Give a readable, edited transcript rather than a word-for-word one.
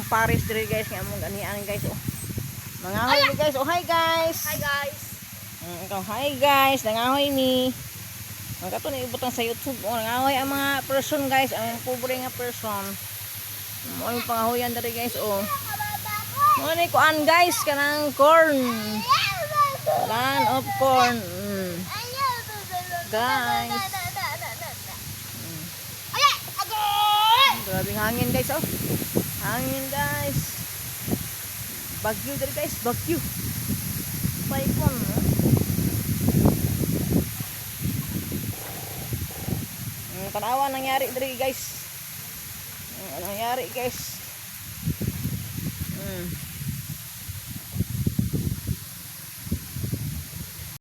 Paris diri guys nga among ganian guys oh. Mangahoy ni guys. Oh hi guys. Hi guys. Ikaw hi guys, nangahoy ni. Ang kato ni ibutang sa YouTube. Oh, nangahoy ang mga person guys, ang pobre nga person. Mo yung pangahoyan diri guys oh. Mo ni kuan guys kanang corn. Land of corn. Guys. Grabing hangin guys oh. Hangin guys. Bagyo diri guys, bagyo. Paikon. Tanawa nangyari diri guys. Nangyari guys.